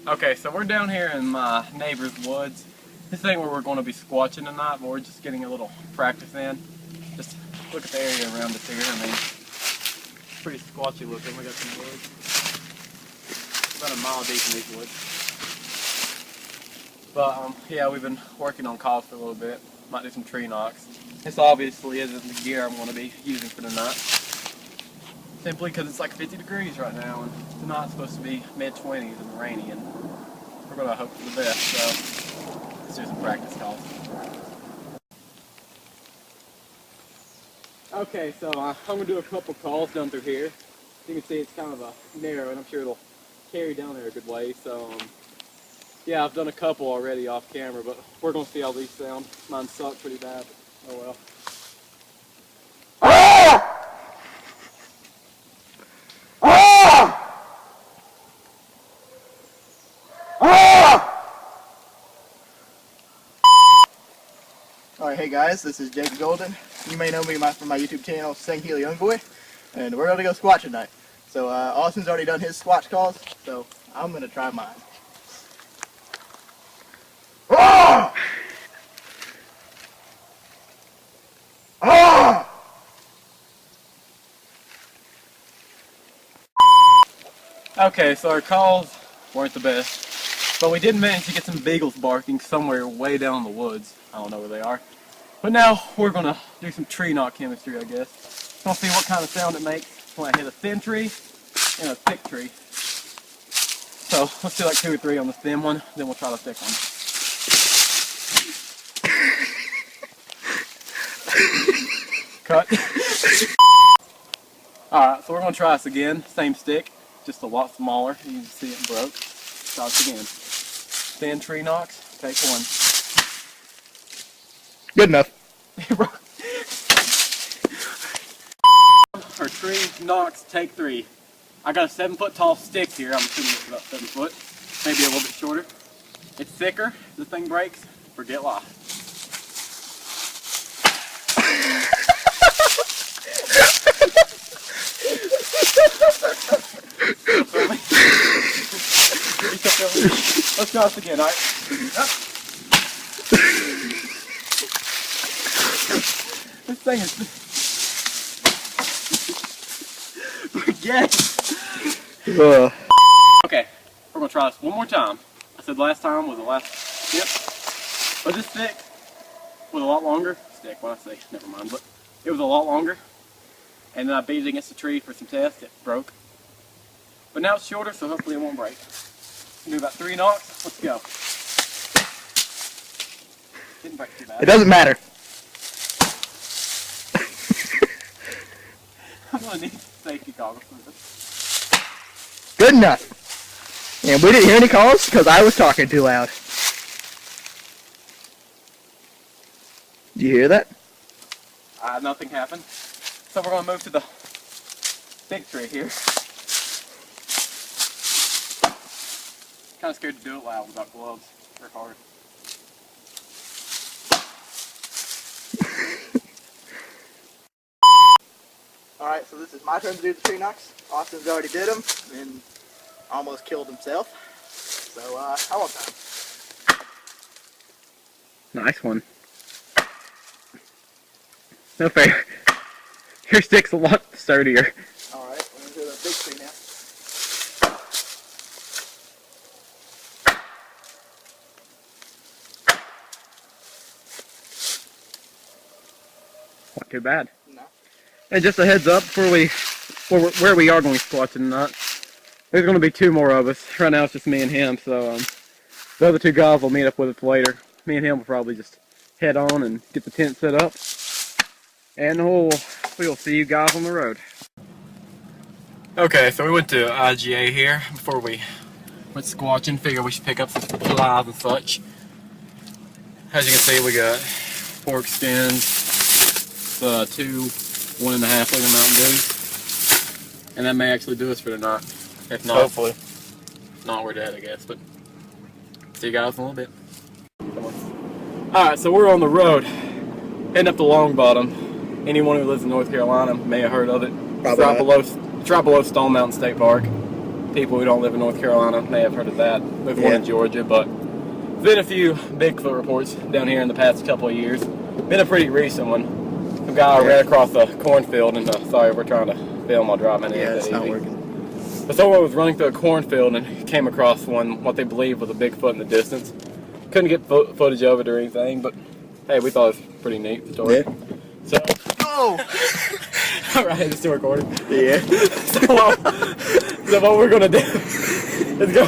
Okay, so we're down here in my neighbor's woods. This ain't where we're going to be squatching tonight, but we're just getting a little practice in. Just look at the area around us here. I mean, pretty squatchy looking. We got some woods. About a mile deep in these woods. But yeah, we've been working on calls for a little bit. Might do some tree knocks. This obviously isn't the gear I'm going to be using for tonight. Simply because it's like 50 degrees right now, and tonight's supposed to be mid-20s and rainy, and we're going to hope for the best, so let's do some practice calls. Okay, so I'm going to do a couple calls down through here. You can see it's kind of narrow, and I'm sure it'll carry down there a good way, so yeah, I've done a couple already off camera, but we're going to see how these sound. Mine suck pretty bad, but oh well. Alright, hey guys, this is Jake Golden. You may know me from my YouTube channel, Sing Heal Youngboy, and we're going to go squatch tonight. So Austin's already done his squatch calls, so I'm going to try mine. Ah! Ah! Okay, so our calls weren't the best, but we did manage to get some beagles barking somewhere way down in the woods. I don't know where they are. But now we're going to do some tree knock chemistry, I guess. We'll see what kind of sound it makes when I hit a thin tree and a thick tree. So let's do like 2 or 3 on the thin one, then we'll try the thick one. Cut. Alright, so we're going to try this again. Same stick, just a lot smaller. You can see it broke. Try this again. Thin tree knocks, take 1. Good enough. Our tree knocks, take 3. I got a 7-foot tall stick here. I'm assuming it's about 7 foot. Maybe a little bit shorter. It's thicker. If the thing breaks, forget life. Let's try this again, alright? This thing is... Forget it! Okay, we're gonna try this one more time. I said last time was the last tip. But this stick was a lot longer. Stick, what I say? Never mind, but it was a lot longer. And then I beat it against the tree for some tests. It broke. But now it's shorter, so hopefully it won't break. Do about 3 knocks. Let's go. Didn't break too bad. It doesn't matter. I'm gonna need safety goggles for this. Good enough. And we didn't hear any calls because I was talking too loud. Did you hear that? Nothing happened. So we're gonna move to the big tree here. Kind of scared to do it loud without gloves. They're hard. Alright, so this is my turn to do the tree knocks. Austin's already did them and almost killed himself. So I want time. Nice one. No fair. Your stick's a lot sturdier. Alright, we're going to do the big tree now. Not too bad. No. And just a heads up before where we are going squatching tonight. There's going to be 2 more of us. Right now it's just me and him, so the other 2 guys will meet up with us later. Me and him will probably just head on and get the tent set up. And we'll see you guys on the road. Okay, so we went to IGA here before we went squatching. Figured we should pick up some supplies and such. As you can see, we got pork skins, 2 1.5 liter Mountain Dews, and that may actually do us for tonight. If not, hopefully. Not, we're dead, I guess. But see you guys in a little bit. Alright, so we're on the road, heading up to Long Bottom. Anyone who lives in North Carolina may have heard of it. Probably It's right below Stone Mountain State Park. If people who don't live in North Carolina may have heard of that. There's one in Georgia, but there's been a few Bigfoot reports down here in the past couple of years. Been a pretty recent one. Some guy ran across a cornfield, and sorry, we're trying to film while driving. Yeah, it's not working. But someone was running through a cornfield and came across what they believed was a Bigfoot in the distance. Couldn't get footage of it or anything, but hey, we thought it was a pretty neat story. Yeah. So, all right, it's still recording. Yeah. So what we're gonna do is go.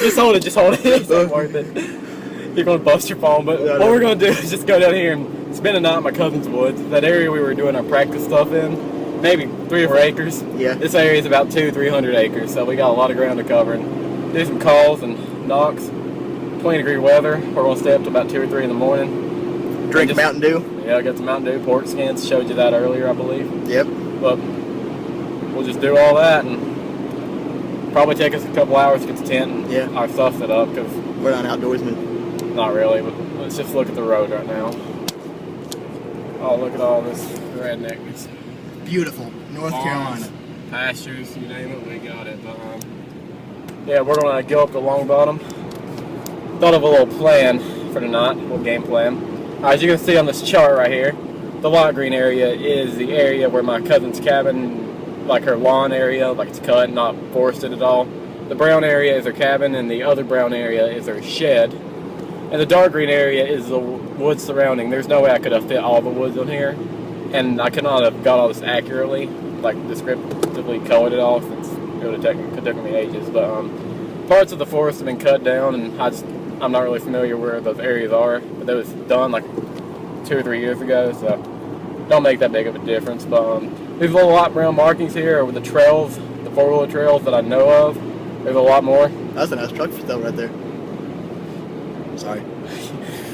Just hold it. It's not worth it. You're gonna bust your phone, but what we're gonna do is just go down here and spend a night in my cousin's woods. That area we were doing our practice stuff in, maybe 3 or 4 acres. Yeah. This area is about 200-300 acres, so we got a lot of ground to cover. And do some calls and knocks. 20-degree weather. We're gonna stay up to about 2 or 3 in the morning. Drink Mountain Dew. Yeah, I got some Mountain Dew. Pork skins. Showed you that earlier, I believe. Yep. But we'll just do all that and probably take us a couple hours to get the tent and our stuff set up, because we're not outdoorsmen. Not really, but let's just look at the road right now. Oh, look at all this redneck. It's beautiful. North Carolina. Pastures, you name it, we got it. But yeah, we're gonna go up the long bottom. Thought of a little plan for tonight, a little game plan. As you can see on this chart right here, the light green area is the area where my cousin's cabin, like her lawn area, like it's cut, not forested at all. The brown area is her cabin, and the other brown area is her shed. And the dark green area is the woods surrounding. There's no way I could have fit all the woods on here, and I could not have got all this accurately, like descriptively colored it all, since it would have taken me ages. But parts of the forest have been cut down, and I'm not really familiar where those areas are, but that was done like 2 or 3 years ago, so don't make that big of a difference. But there's a little light brown markings here over the trails, the 4-wheeler trails that I know of. There's a lot more. That's a nice truck though right there. Sorry.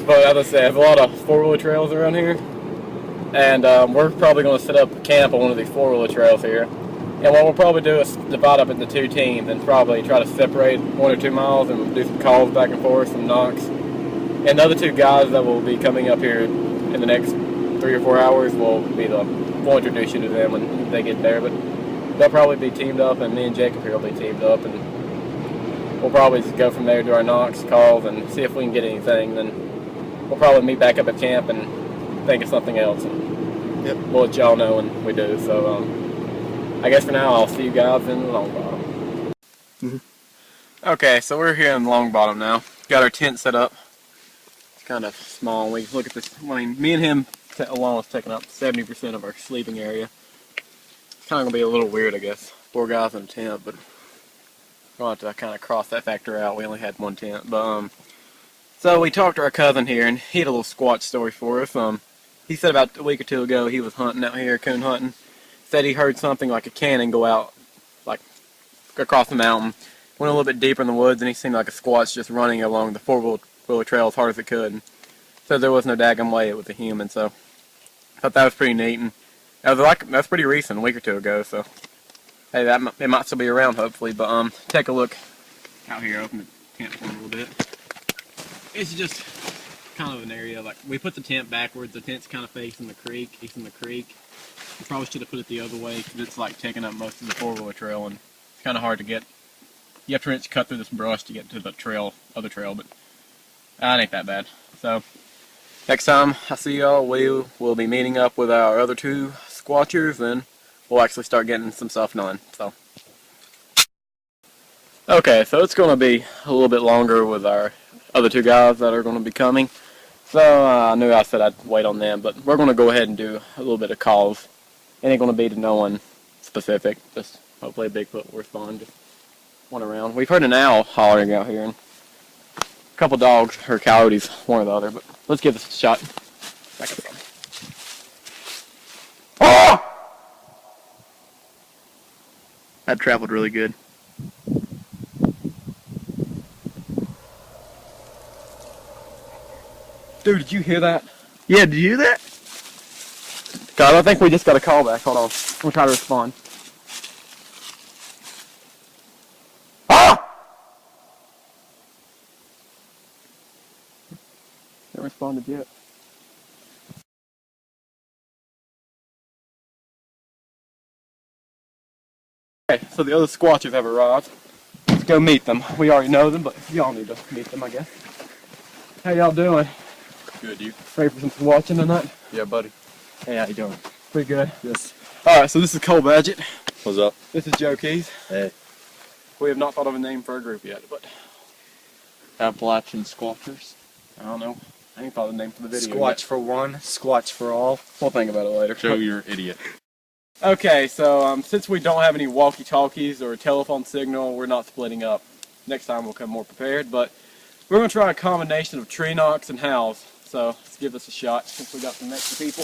But as I said, there's a lot of 4-wheeler trails around here, and we're probably going to set up camp on one of these 4-wheeler trails here. And what we'll probably do is divide up into 2 teams and probably try to separate 1 or 2 miles and do some calls back and forth, some knocks. And the other 2 guys that will be coming up here in the next 3 or 4 hours we'll introduce you to them when they get there. But they'll probably be teamed up, and me and Jacob here will be teamed up, and we'll probably just go from there, do our knocks, calls, and see if we can get anything. Then we'll probably meet back up at camp and think of something else. And we'll let y'all know when we do. So I guess for now I'll see you guys in the long bottom. Okay, so we're here in the long bottom now. Got our tent set up. It's kind of small. We look at this. I mean, me and him alone is taking up 70% of our sleeping area. It's kind of gonna be a little weird, I guess. 4 guys in a tent, but we'll have to kind of cross that factor out. We only had 1 tent, but so we talked to our cousin here, and he had a little Squatch story for us. He said about a week or 2 ago he was hunting out here, coon hunting. Said he heard something like a cannon go out, like across the mountain. Went a little bit deeper in the woods, and he seemed like a Squatch just running along the 4-wheeler trail as hard as it could. Said there was no daggum way it was a human, so I thought that was pretty neat. And that's pretty recent, a week or 2 ago. So hey, it might still be around, hopefully. But take a look out here. Open the tent for a little bit. It's just kind of an area, like we put the tent backwards. The tent's kind of facing the creek. I probably should have put it the other way, because it's like taking up most of the 4-wheeler trail, and it's kind of hard to get. You have to cut through this brush to get to the other trail, but it ain't that bad. So next time I see y'all, we will be meeting up with our other 2 Squatchers, and we'll actually start getting some stuff done. So okay, so it's going to be a little bit longer with our other 2 guys that are going to be coming. So I knew I said I'd wait on them, but we're going to go ahead and do a little bit of calls. It ain't going to be to no one specific, just hopefully a Bigfoot will respond. Just one around. We've heard an owl hollering out here, and a couple dogs, or coyotes, one or the other, but let's give this a shot. Back up. Oh! That traveled really good. Dude, did you hear that? Yeah, did you hear that? God, I think we just got a call back. Hold on. We'll try to respond. Ah! Haven't responded yet. Okay, so the other Squatchers have arrived. Let's go meet them. We already know them, but y'all need to meet them, I guess. How y'all doing? Good, you? Ready for some Squatching tonight? Yeah, buddy. Hey, how you doing? Pretty good. Yes. Alright, so this is Cole Badgett. What's up? This is Joe Keys. Hey. We have not thought of a name for a group yet, but Appalachian Squatchers. I don't know. I ain't thought of a name for the video Squatch yet. for one, Squatch for all. We'll think about it later. Joe, you're an idiot. Okay, so since we don't have any walkie-talkies or a telephone signal, we're not splitting up. Next time we'll come more prepared, but we're going to try a combination of tree knocks and howls. So let's give this a shot since we got some extra people.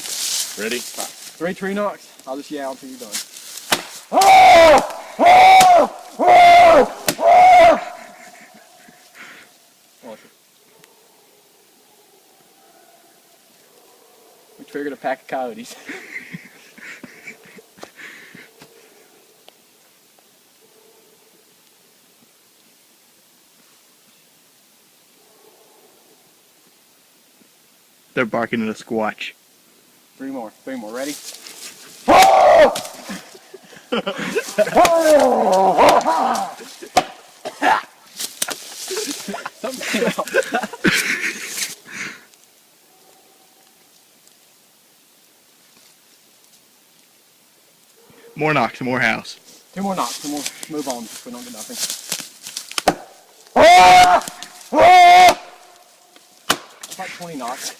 Ready? Right. 3 tree knocks. I'll just yell until you're done. Oh! Oh! Oh! Oh! We triggered a pack of coyotes. They're barking at a squatch. 3 more. Ready? Oh! Something came out. More knocks, more house. 2 more knocks, and we'll move on if we don't get nothing. Ah! Ah! About 20 knocks.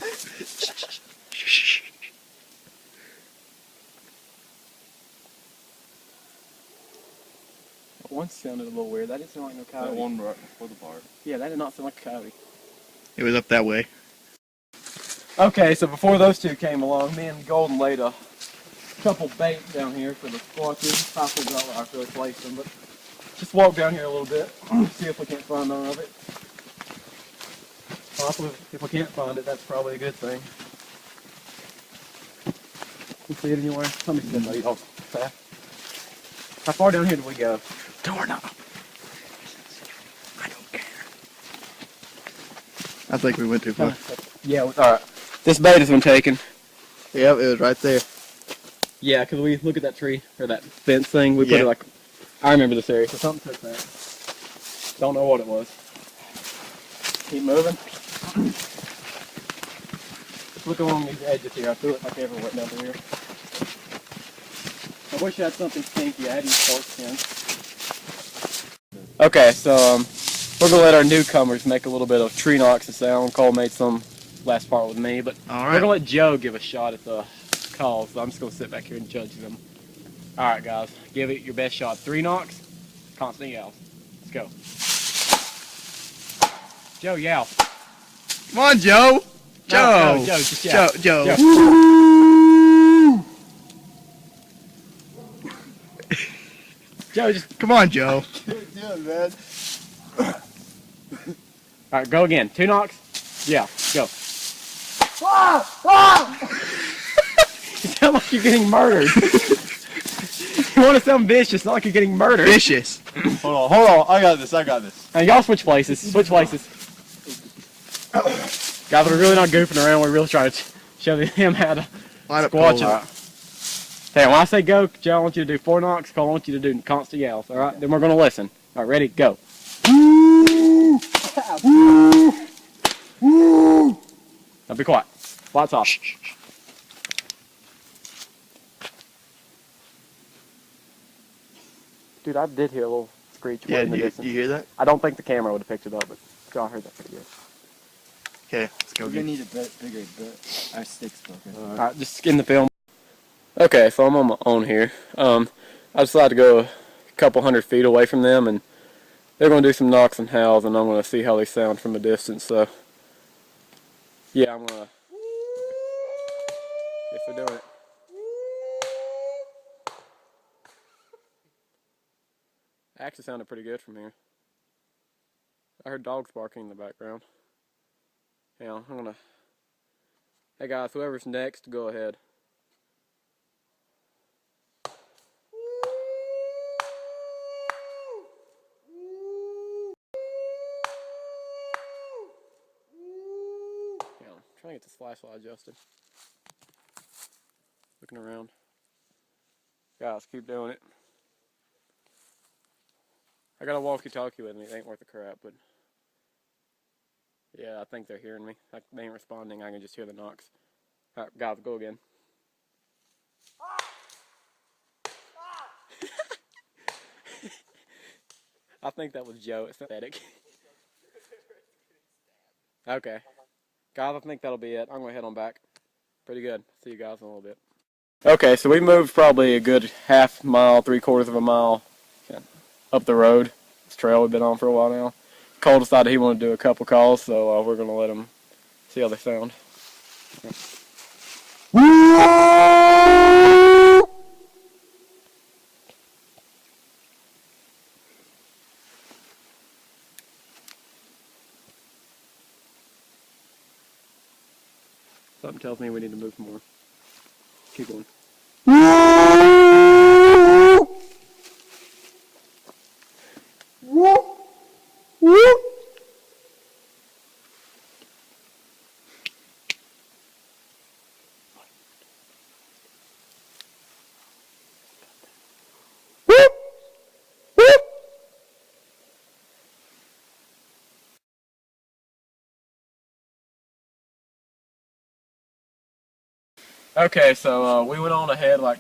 That one sounded a little weird. That didn't sound like no coyote. That one right before the bar. Yeah, that did not sound like a coyote. It was up that way. Okay, so before those two came along, me and Golden laid a couple bait down here for the Squatchers. I forgot where I really placed them, but just walk down here a little bit, see if we can't find none of it. Also, if we can't find it, that's probably a good thing. You see it anywhere? Let me see that off fast. How far down here do we go? Doorknob. I don't care. I think we went too far. Yeah, alright. This bait has been taken. Yep, it was right there. Yeah, because we look at that tree, or that fence thing, we put it like, I remember this area, so something took that. Don't know what it was. Keep moving. Look along these edges here, I threw it like everywhere down here. I wish I had something stinky, I had these pork skins. Okay, so we're going to let our newcomers make a little bit of tree knocks and sound. Cole made some last part with me, but we're going to let Joe give a shot at the calls, so I'm just going to sit back here and judge them. Alright guys, give it your best shot. 3 knocks, constant yells. Let's go. Joe, yell. Come on, Joe. Joe. No, Joe, just yell. Joe. Joe, just... Come on, Joe. Yeah, man. Alright, go again. 2 knocks. Yeah, go. You sound like you're getting murdered. You want to sound vicious, not like you're getting murdered. Vicious. Hold on. I got this. Now y'all switch places. Guys, we're really not goofing around. We're really trying to show him how to squatch it. Okay, when I say go, Joe, I want you to do 4 knocks. Cole, I want you to do constant yells. All right, then we're going to listen. All right, ready, go. Now be quiet. Lights off. Dude, I did hear a little screech way in the distance. You hear that? I don't think the camera would have picked it up, but I heard that pretty good. Okay, let's go. We're gonna need a bit bigger, but our stick's broken. Alright, just skin the film. Okay, so I'm on my own here. I decided to go a couple 100 feet away from them, and they're going to do some knocks and howls, and I'm going to see how they sound from a distance. So, yeah, I'm going to... Guess they're doing it. Actually sounded pretty good from here. I heard dogs barking in the background. Yeah, I'm going to... Hey guys, whoever's next, go ahead. Yeah, I'm trying to get this flashlight adjusted. Looking around. Guys, keep doing it. I got a walkie-talkie with me. It ain't worth a crap, but yeah, I think they're hearing me. They ain't responding. I can just hear the knocks. All right, guys, go again. I think that was Joe. It's pathetic. Okay. Guys, I think that'll be it. I'm going to head on back. Pretty good. See you guys in a little bit. Okay, so we moved probably a good half mile, 3/4 of a mile up the road. This trail we've been on for a while now. Cole decided he wanted to do a couple calls, so we're going to let him see how they sound. Something tells me we need to move more. Keep going. Okay, so we went on ahead like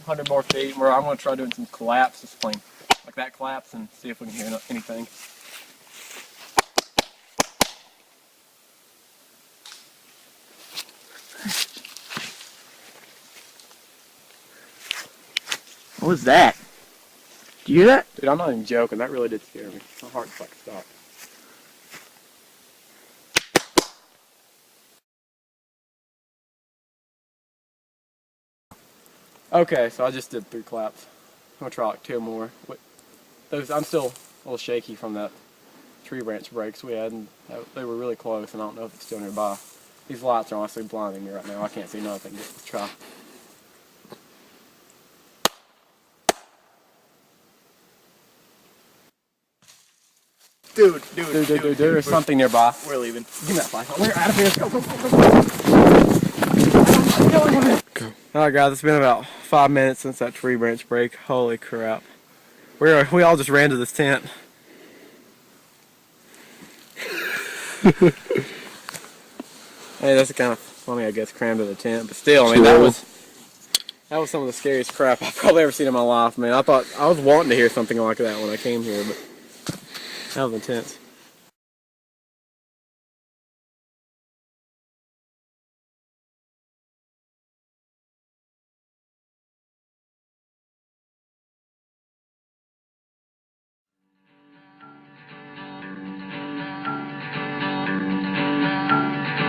100 more feet. I'm going to try doing some collapse, just playing like that collapse, and see if we can hear anything. What was that? Do you hear that? Dude, I'm not even joking. That really did scare me. My heart's like stopped. Okay, so I just did 3 claps. I'm going to try like 2 more. I'm still a little shaky from that tree branch breaks we had, and they were really close, and I don't know if it's still nearby. These lights are honestly blinding me right now. I can't see nothing. Let's try. Dude. There's something nearby. We're leaving. Give me that flashlight. We're out of here. Go. Alright guys, it's been about 5 minutes since that tree branch break. Holy crap. We all just ran to this tent. Hey, that's kind of funny, I guess, crammed in the tent, but still, I mean, that was some of the scariest crap I've probably ever seen in my life, man. I was wanting to hear something like that when I came here, but that was intense.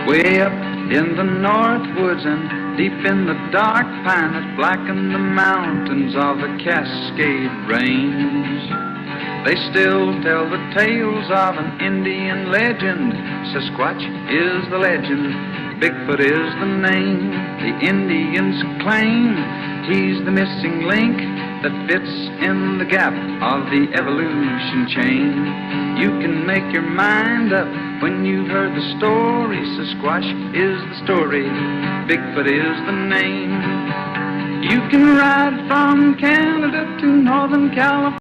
Way up in the north woods and deep in the dark pine that blacken the mountains of the Cascade Range, they still tell the tales of an Indian legend. Sasquatch is the legend, Bigfoot is the name. The Indians claim he's the missing link that fits in the gap of the evolution chain. You can make your mind up when you've heard the story. Sasquatch is the story, Bigfoot is the name. You can ride from Canada to Northern California.